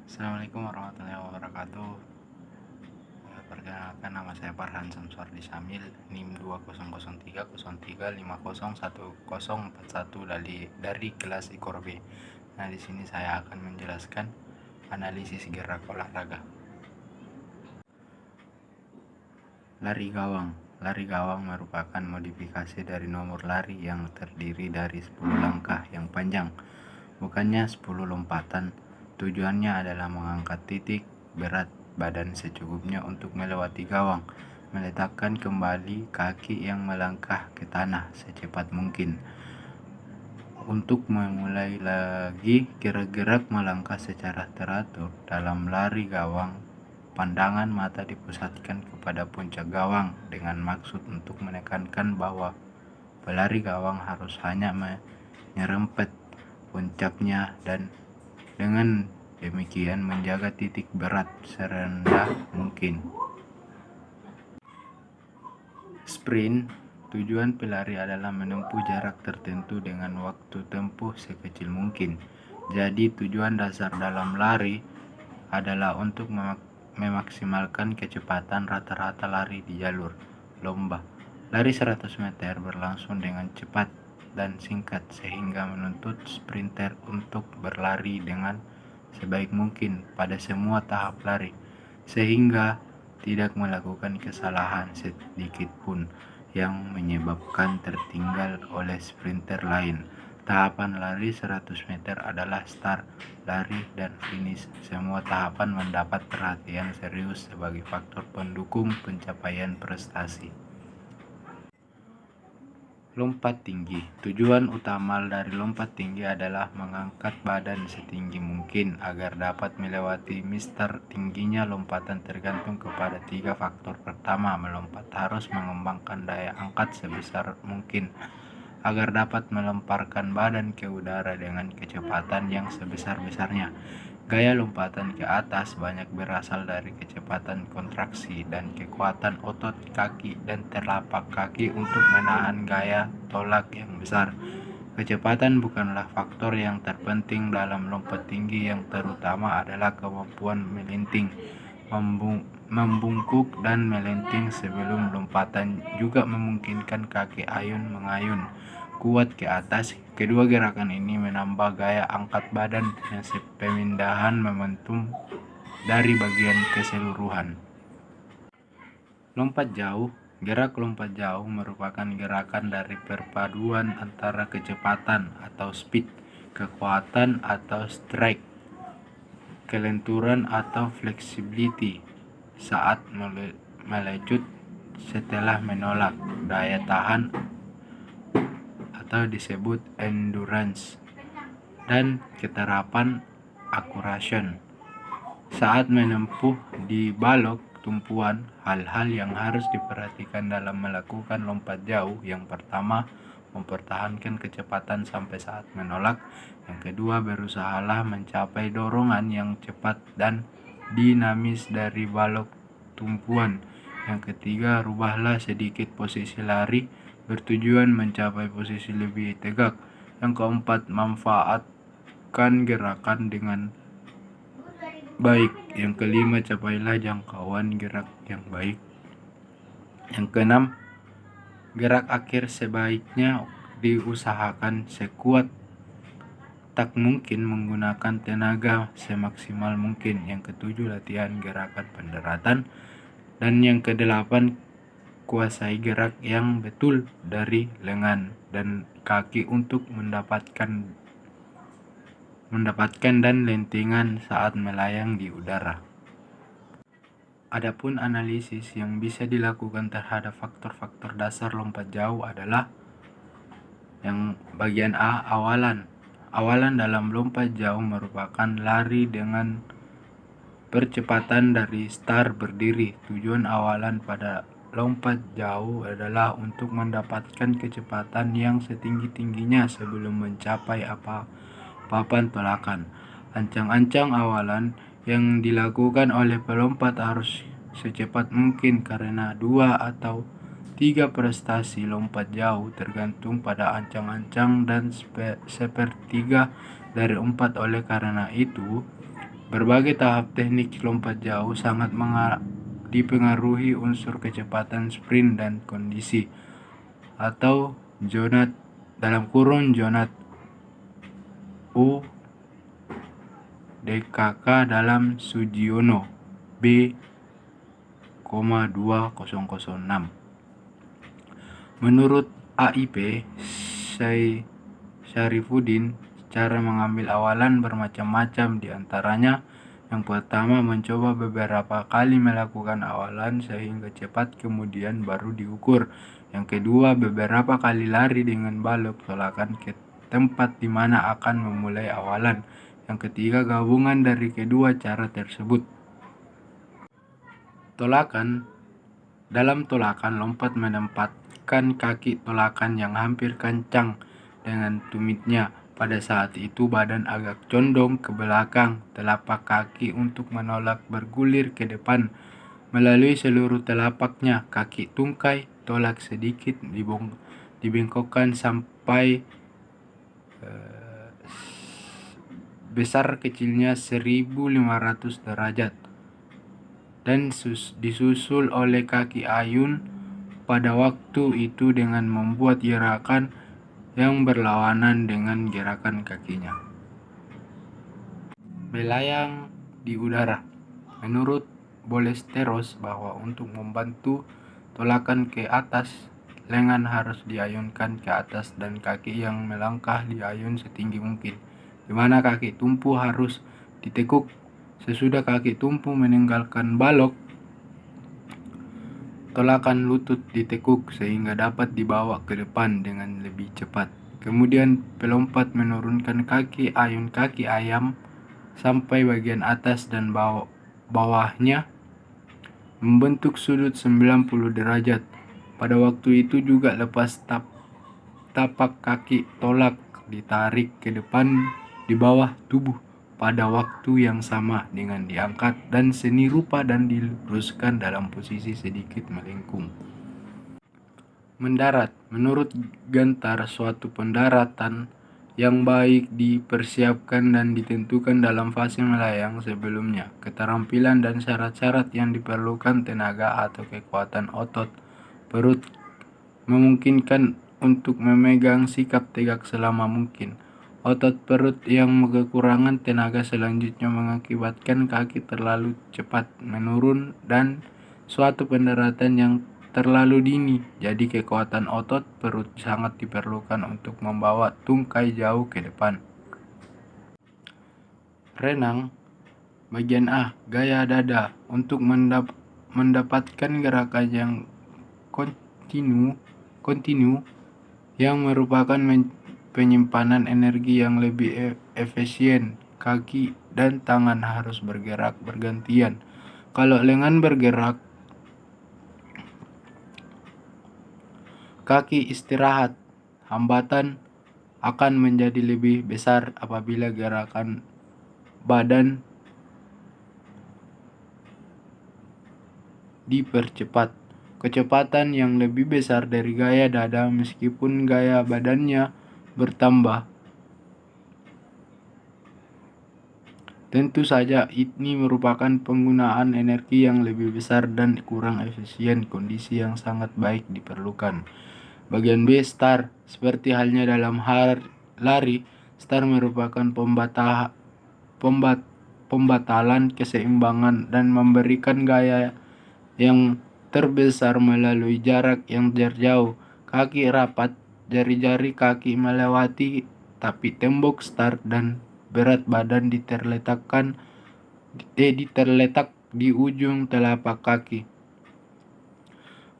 Assalamualaikum warahmatullahi wabarakatuh. Perkenalkan, nama saya Farhan Samsuardi Samil, NIM 200303501041 dari kelas Ikor B. Nah, di sini saya akan menjelaskan analisis gerak olahraga. Lari gawang. Lari gawang merupakan modifikasi dari nomor lari yang terdiri dari 10 langkah yang panjang, bukannya 10 lompatan. Tujuannya adalah mengangkat titik berat badan secukupnya untuk melewati gawang, meletakkan kembali kaki yang melangkah ke tanah secepat mungkin. Untuk memulai lagi gerak-gerak melangkah secara teratur dalam lari gawang, pandangan mata dipusatkan kepada puncak gawang dengan maksud untuk menekankan bahwa pelari gawang harus hanya menyerempet puncaknya dan dengan demikian menjaga titik berat serendah mungkin. Sprint. Tujuan pelari adalah menempuh jarak tertentu dengan waktu tempuh sekecil mungkin. Jadi tujuan dasar dalam lari adalah untuk memaksimalkan kecepatan rata-rata lari di jalur lomba. Lari 100 meter berlangsung dengan cepat dan singkat sehingga menuntut sprinter untuk berlari dengan sebaik mungkin pada semua tahap lari, sehingga tidak melakukan kesalahan sedikit pun yang menyebabkan tertinggal oleh sprinter lain. Tahapan lari 100 meter adalah start, lari, dan finish. Semua tahapan mendapat perhatian serius sebagai faktor pendukung pencapaian prestasi. Lompat tinggi. Tujuan utama dari lompat tinggi adalah mengangkat badan setinggi mungkin agar dapat melewati mister. Tingginya lompatan tergantung kepada 3 faktor. Pertama, melompat harus mengembangkan daya angkat sebesar mungkin agar dapat melemparkan badan ke udara dengan kecepatan yang sebesar-besarnya. Gaya lompatan ke atas banyak berasal dari kecepatan kontraksi dan kekuatan otot kaki dan telapak kaki untuk menahan gaya tolak yang besar. Kecepatan bukanlah faktor yang terpenting dalam lompat tinggi, yang terutama adalah kemampuan melinting, membungkuk dan melenting sebelum lompatan juga memungkinkan kaki ayun mengayun kuat ke atas. Kedua gerakan ini menambah gaya angkat badan dan pemindahan momentum dari bagian keseluruhan. Lompat jauh. Gerak lompat jauh merupakan gerakan dari perpaduan antara kecepatan atau speed, kekuatan atau strike, kelenturan atau flexibility saat melejut setelah menolak, daya tahan atau disebut endurance, dan keterapan accuracy saat menempuh di balok tumpuan. Hal-hal yang harus diperhatikan dalam melakukan lompat jauh: yang pertama, mempertahankan kecepatan sampai saat menolak. Yang kedua, berusahalah mencapai dorongan yang cepat dan dinamis dari balok tumpuan. Yang ketiga, rubahlah sedikit posisi lari bertujuan mencapai posisi lebih tegak. Yang keempat, manfaatkan gerakan dengan baik. Yang kelima, capailah jangkauan gerak yang baik. Yang keenam, gerak akhir sebaiknya diusahakan sekuat tak mungkin menggunakan tenaga semaksimal mungkin. Yang ketujuh, latihan gerakan pendaratan. Dan yang kedelapan, kuasai gerak yang betul dari lengan dan kaki untuk mendapatkan dan lentingan saat melayang di udara. Adapun analisis yang bisa dilakukan terhadap faktor-faktor dasar lompat jauh adalah: yang bagian A, awalan. Awalan dalam lompat jauh merupakan lari dengan percepatan dari start berdiri. Tujuan awalan pada lompat jauh adalah untuk mendapatkan kecepatan yang setinggi-tingginya sebelum mencapai papan tolakan. Ancang-ancang awalan yang dilakukan oleh pelompat harus secepat mungkin karena 2 atau 3 prestasi lompat jauh tergantung pada ancang-ancang dan sepertiga dari 4. Oleh karena itu, Berbagai tahap teknik lompat jauh sangat dipengaruhi unsur kecepatan sprint dan kondisi atau Jonath Jonath U DKK dalam Sugiono B,2006. Menurut AIP Syarifuddin, cara mengambil awalan bermacam-macam, di antaranya yang pertama mencoba beberapa kali melakukan awalan sehingga cepat kemudian baru diukur. Yang kedua, beberapa kali lari dengan balok tolakan ke tempat di mana akan memulai awalan. Yang ketiga, gabungan dari kedua cara tersebut. Dalam tolakan, lompat menempatkan kaki tolakan yang hampir kencang dengan tumitnya. Pada saat itu badan agak condong ke belakang, telapak kaki untuk menolak bergulir ke depan. Melalui seluruh telapaknya, kaki tungkai tolak sedikit dibengkokkan sampai besar kecilnya 1500 derajat dan disusul oleh kaki ayun pada waktu itu dengan membuat gerakan yang berlawanan dengan gerakan kakinya. Melayang di udara. Menurut Bolesteros bahwa untuk membantu tolakan ke atas, lengan harus diayunkan ke atas dan kaki yang melangkah diayun setinggi mungkin, di mana kaki tumpu harus ditekuk. Sesudah kaki tumpu meninggalkan balok, tolakan lutut ditekuk sehingga dapat dibawa ke depan dengan lebih cepat. Kemudian pelompat menurunkan kaki ayun kaki ayam sampai bagian atas dan bawahnya membentuk sudut 90 derajat. Pada waktu itu juga lepas tapak kaki tolak ditarik ke depan di bawah tubuh pada waktu yang sama dengan diangkat dan seni rupa dan diluruskan dalam posisi sedikit melengkung. Mendarat. Menurut Gantar, suatu pendaratan yang baik dipersiapkan dan ditentukan dalam fase melayang sebelumnya. Keterampilan dan syarat-syarat yang diperlukan, tenaga atau kekuatan otot perut memungkinkan untuk memegang sikap tegak selama mungkin. Otot perut yang kekurangan tenaga selanjutnya mengakibatkan kaki terlalu cepat menurun dan suatu pendaratan yang terlalu dini. Jadi kekuatan otot perut sangat diperlukan untuk membawa tungkai jauh ke depan. Renang. Bagian A. Gaya dada. Untuk mendapatkan gerakan yang kontinu yang merupakan penyimpanan energi yang lebih efisien, kaki dan tangan harus bergerak bergantian. Kalau lengan bergerak, kaki istirahat. Hambatan akan menjadi lebih besar apabila gerakan badan dipercepat. Kecepatan yang lebih besar dari gaya dada meskipun gaya badannya bertambah. Tentu saja ini merupakan penggunaan energi yang lebih besar dan kurang efisien. Kondisi yang sangat baik diperlukan. Bagian B. Start. Seperti halnya dalam hal lari, start merupakan pembatalan keseimbangan dan memberikan gaya yang terbesar melalui jarak yang terjauh. Kaki rapat, jari-jari kaki melewati tapi tembok start dan berat badan terletak di ujung telapak kaki.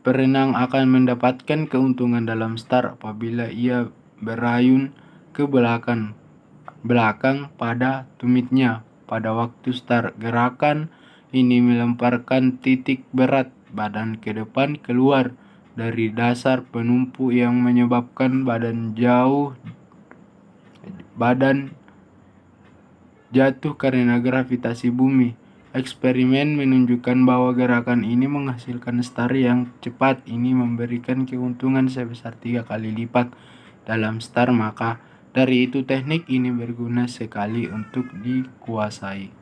Perenang akan mendapatkan keuntungan dalam start apabila ia berayun ke belakang pada tumitnya. Pada waktu start, gerakan ini melemparkan titik berat badan ke depan keluar dari dasar penumpu yang menyebabkan badan jatuh karena gravitasi bumi. Eksperimen menunjukkan bahwa gerakan ini menghasilkan start yang cepat. Ini memberikan keuntungan sebesar 3 kali lipat dalam start, maka dari itu teknik ini berguna sekali untuk dikuasai.